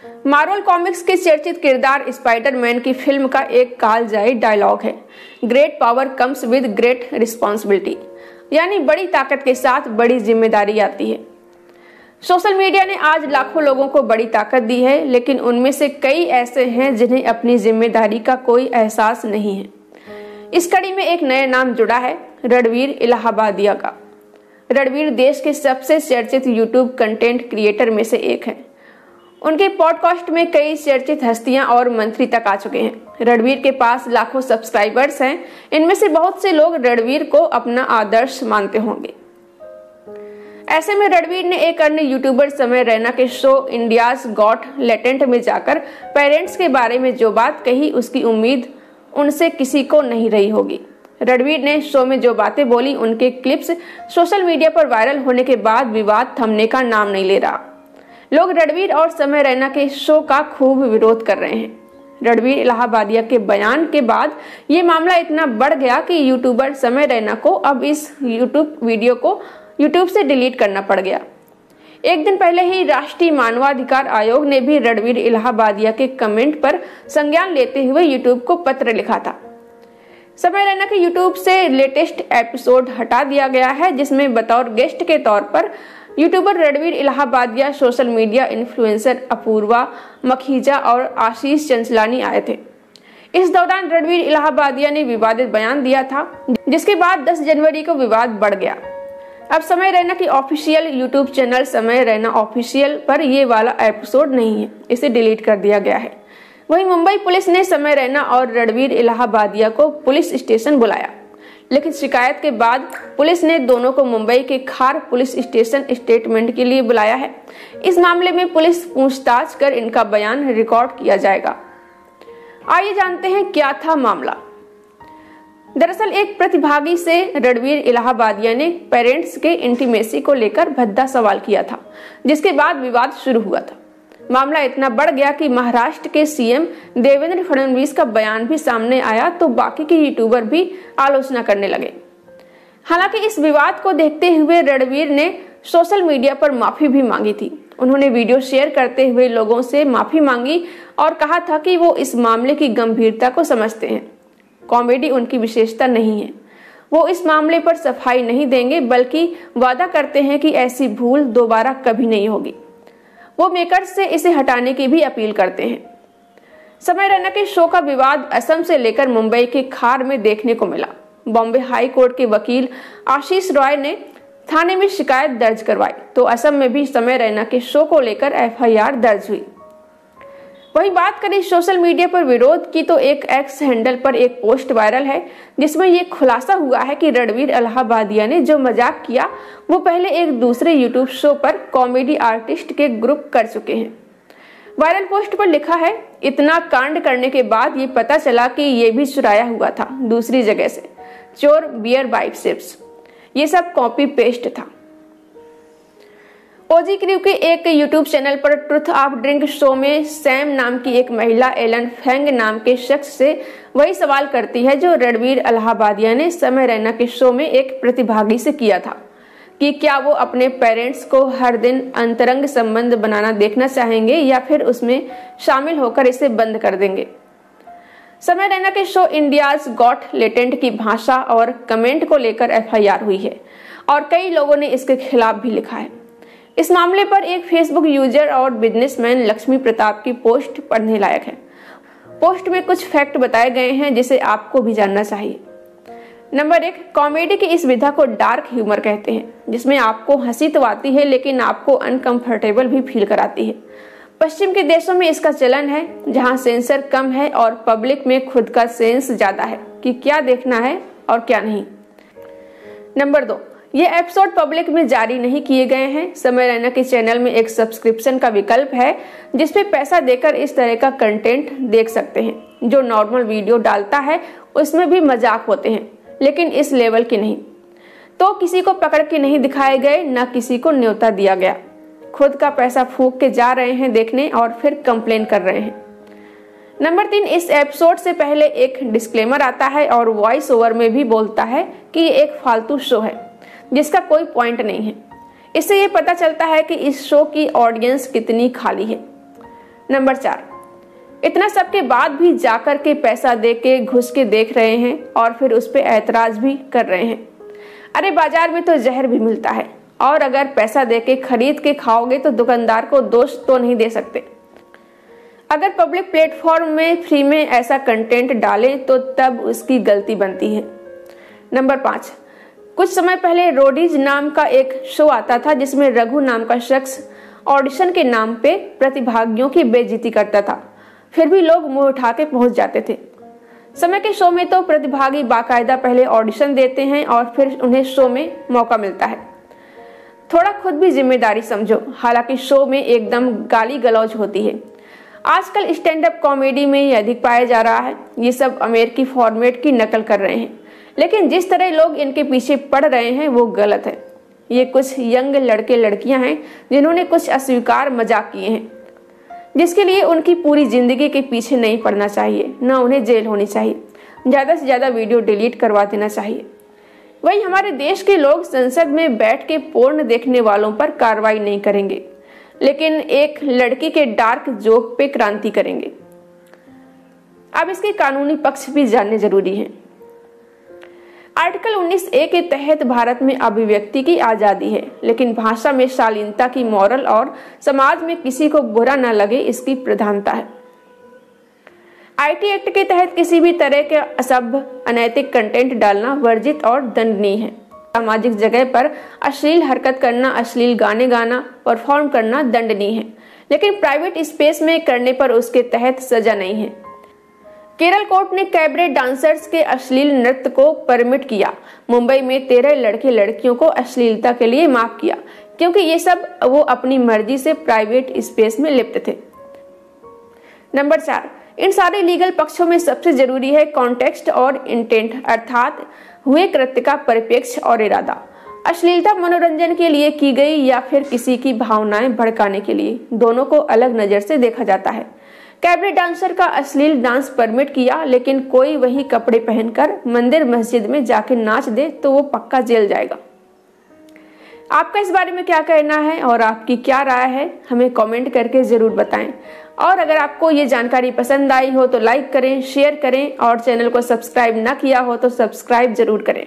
Marvel comics के चर्चित किरदार स्पाइडरमैन की फिल्म का एक कालजयी डायलॉग है, great power comes with great responsibility, यानी बड़ी ताकत के साथ बड़ी जिम्मेदारी आती है। सोशल मीडिया ने आज लाखों लोगों को बड़ी ताकत दी है, लेकिन उनमें से कई ऐसे हैं जिन्हें अपनी जिम्मेदारी का कोई एहसास नहीं है। इस कड़ी में एक नया नाम जुड़ा है, रणवीर इलाहाबादिया का। रणवीर देश के सबसे चर्चित यूट्यूब कंटेंट क्रिएटर में से एक हैं। उनके पॉडकास्ट में कई चर्चित हस्तियां और मंत्री तक आ चुके हैं। रणवीर के पास लाखों सब्सक्राइबर्स हैं। इनमें से बहुत से लोग रणवीर को अपना आदर्श मानते होंगे। ऐसे में रणवीर ने एक अन्य यूट्यूबर समय रैना के शो इंडियाज गॉट टैलेंट में जाकर पेरेंट्स के बारे में जो बात कही, उसकी उम्मीद उनसे किसी को नहीं रही होगी। रणवीर ने शो में जो बातें बोली, उनके क्लिप्स सोशल मीडिया पर वायरल होने के बाद विवाद थमने का नाम नहीं ले रहा। लोग रणवीर और समय रैना के शो का खूब विरोध कर रहे हैं। रणवीर इलाहाबादिया के बयान के बाद ये मामला इतना बढ़ गया कि यूट्यूबर समय रैना को अब इस यूट्यूब वीडियो को यूट्यूब से डिलीट करना पड़ गया। एक दिन पहले ही राष्ट्रीय मानवाधिकार आयोग ने भी रणवीर इलाहाबादिया के कमेंट पर संज्ञान लेते हुए यूट्यूब को पत्र लिखा था। समय रैना के यूट्यूब से लेटेस्ट एपिसोड हटा दिया गया है, जिसमें बतौर गेस्ट के तौर पर YouTuber Ranveer Allahbadia, social media influencer Apoorva Makhija और आशीष चंचलानी आए थे। इस दौरान रणवीर इलाहाबादिया ने विवादित बयान दिया था, जिसके बाद 10 जनवरी को विवाद बढ़ गया। अब समय रैना की ऑफिशियल यूट्यूब चैनल समय रैना ऑफिशियल पर ये वाला एपिसोड नहीं है, इसे डिलीट कर दिया गया है। वहीं मुंबई पुलिस ने समय रैना और रणवीर इलाहाबादिया को पुलिस स्टेशन बुलाया, लेकिन शिकायत के बाद पुलिस ने दोनों को मुंबई के खार पुलिस स्टेशन स्टेटमेंट के लिए बुलाया है। इस मामले में पुलिस पूछताछ कर इनका बयान रिकॉर्ड किया जाएगा। आइए जानते हैं क्या था मामला। दरअसल एक प्रतिभागी से रणवीर इलाहाबादिया ने पेरेंट्स के इंटीमेसी को लेकर भद्दा सवाल किया था, जिसके बाद विवाद शुरू हुआ था। मामला इतना बढ़ गया कि महाराष्ट्र के सीएम देवेंद्र फडणवीस का बयान भी सामने आया तो बाकी के यूट्यूबर भी आलोचना करने लगे। हालांकि इस विवाद को देखते हुए रणवीर ने सोशल मीडिया पर माफी भी मांगी थी। उन्होंने वीडियो शेयर करते हुए लोगों से माफी मांगी और कहा था कि वो इस मामले की गंभीरता को समझते हैं। कॉमेडी उनकी विशेषता नहीं है। वो इस मामले पर सफाई नहीं देंगे, बल्कि वादा करते हैं कि ऐसी भूल दोबारा कभी नहीं होगी। वो मेकर्स से इसे हटाने की भी अपील करते हैं। समय रैना के शो का विवाद असम से लेकर मुंबई के खार में देखने को मिला। बॉम्बे हाई कोर्ट के वकील आशीष रॉय ने थाने में शिकायत दर्ज करवाई, तो असम में भी समय रैना के शो को लेकर एफआईआर दर्ज हुई। वही बात करें सोशल मीडिया पर विरोध की, तो एक एक्स हैंडल पर एक पोस्ट वायरल है, जिसमें ये खुलासा हुआ है कि रणवीर इलाहाबादिया ने जो मजाक किया वो पहले एक दूसरे यूट्यूब शो पर कॉमेडी आर्टिस्ट के ग्रुप कर चुके हैं। वायरल पोस्ट पर लिखा है, इतना कांड करने के बाद ये पता चला कि ये भी चुराया हुआ था दूसरी जगह से, चोर बियर बाइसेप्स। ये सब कॉपी पेस्ट था। ओजी क्रू के एक यूट्यूब चैनल पर ट्रुथ ऑफ ड्रिंक शो में सैम नाम की एक महिला एलन फेंग नाम के शख्स से वही सवाल करती है जो रणवीर इलाहाबादिया ने समय रैना के शो में एक प्रतिभागी से किया था कि क्या वो अपने पेरेंट्स को हर दिन अंतरंग संबंध बनाना देखना चाहेंगे या फिर उसमें शामिल होकर इसे बंद कर देंगे। समय रैना के शो इंडियाज गॉट टैलेंट की भाषा और कमेंट को लेकर एफआईआर हुई है और कई लोगों ने इसके खिलाफ भी लिखा है। इस मामले पर एक फेसबुक यूजर और बिजनेसमैन लक्ष्मी प्रताप की पोस्ट पढ़ने लायक है। पोस्ट में कुछ फैक्ट बताए गए हैं जिसे आपको भी जानना चाहिए। नंबर 1, कॉमेडी की इस विधा को डार्क ह्यूमर कहते हैं, जिसमें आपको हंसी तो आती है लेकिन आपको अनकंफर्टेबल भी फील कराती है। पश्चिम के देशों में इसका चलन है, जहां सेंसर कम है और पब्लिक में खुद का सेंस ज्यादा है कि क्या देखना है और क्या नहीं। नंबर 2, ये एपिसोड पब्लिक में जारी नहीं किए गए हैं। समय रैना के चैनल में एक सब्सक्रिप्शन का विकल्प है, जिसपे पैसा देकर इस तरह का कंटेंट देख सकते हैं। जो नॉर्मल वीडियो डालता है उसमें भी मजाक होते हैं, लेकिन इस लेवल के नहीं। तो किसी को पकड़ के नहीं दिखाए गए, न किसी को न्योता दिया गया। खुद का पैसा फूंक के जा रहे हैं देखने और फिर कंप्लेन कर रहे हैं। नंबर 3, इस एपिसोड से पहले एक डिस्क्लेमर आता है और वॉइस ओवर में भी बोलता है कि ये एक फालतू शो है जिसका कोई पॉइंट नहीं है। इससे ये पता चलता है कि इस शो की ऑडियंस कितनी खाली है। नंबर 4, इतना सब के बाद भी जाकर के पैसा दे के घुस के देख रहे हैं और फिर उस पर ऐतराज भी कर रहे हैं। अरे बाजार में तो जहर भी मिलता है, और अगर पैसा दे के खरीद के खाओगे तो दुकानदार को दोष तो नहीं दे सकते। अगर पब्लिक प्लेटफॉर्म में फ्री में ऐसा कंटेंट डालें तो तब उसकी गलती बनती है। नंबर 5, कुछ समय पहले रोडीज नाम का एक शो आता था जिसमें रघु नाम का शख्स ऑडिशन के नाम पे प्रतिभागियों की बेइज्जती करता था, फिर भी लोग मुंह उठा के पहुंच जाते थे। समय के शो में तो प्रतिभागी बाकायदा पहले ऑडिशन देते हैं और फिर उन्हें शो में मौका मिलता है। थोड़ा खुद भी जिम्मेदारी समझो। हालांकि शो में एकदम गाली गलौज होती है। आजकल स्टैंड अप कॉमेडी में ये अधिक पाया जा रहा है। ये सब अमेरिकी फॉर्मेट की नकल कर रहे हैं, लेकिन जिस तरह लोग इनके पीछे पड़ रहे हैं वो गलत है। ये कुछ यंग लड़के लड़कियां हैं जिन्होंने कुछ अस्वीकार मजाक किए हैं, जिसके लिए उनकी पूरी जिंदगी के पीछे नहीं पड़ना चाहिए, न उन्हें जेल होनी चाहिए। ज़्यादा से ज़्यादा वीडियो डिलीट करवा देना चाहिए। वही हमारे देश के लोग संसद में बैठ के पोर्न देखने वालों पर कार्रवाई नहीं करेंगे, लेकिन एक लड़की के डार्क जोक पे क्रांति करेंगे। अब इसके कानूनी पक्ष भी जानने जरूरी है। आर्टिकल 19A के तहत भारत में अभिव्यक्ति की आजादी है, लेकिन भाषा में शालीनता की मॉरल और समाज में किसी को बुरा न लगे इसकी प्रधानता है। IT एक्ट के तहत किसी भी तरह के असभ्य अनैतिक कंटेंट डालना वर्जित और दंडनीय है। सामाजिक जगह पर अश्लील हरकत करना, अश्लील गाने गाना, परफॉर्म करना दंडनीय है, लेकिन प्राइवेट स्पेस में करने पर उसके तहत सजा नहीं है। केरल कोर्ट ने कैबरे डांसर्स के अश्लील नृत्य को परमिट किया। मुंबई में 13 लड़के लड़कियों को अश्लीलता के लिए माफ किया, क्योंकि ये सब वो अपनी मर्जी से प्राइवेट स्पेस में लिप्त थे। नंबर 4, इन सारे लीगल पक्षों में सबसे जरूरी है कॉन्टेक्स्ट और इंटेंट, अर्थात हुए कृत्य का परिप्रेक्ष्य और इरादा। अश्लीलता मनोरंजन के लिए की गई या फिर किसी की भावनाएं भड़काने के लिए, दोनों को अलग नजर से देखा जाता है। कैबरे डांसर का अश्लील डांस परमिट किया, लेकिन कोई वही कपड़े पहनकर मंदिर मस्जिद में जाके नाच दे तो वो पक्का जेल जाएगा। आपका इस बारे में क्या कहना है और आपकी क्या राय है, हमें कमेंट करके जरूर बताएं। और अगर आपको ये जानकारी पसंद आई हो तो लाइक करें, शेयर करें और चैनल को सब्सक्राइब ना किया हो तो सब्सक्राइब जरूर करें।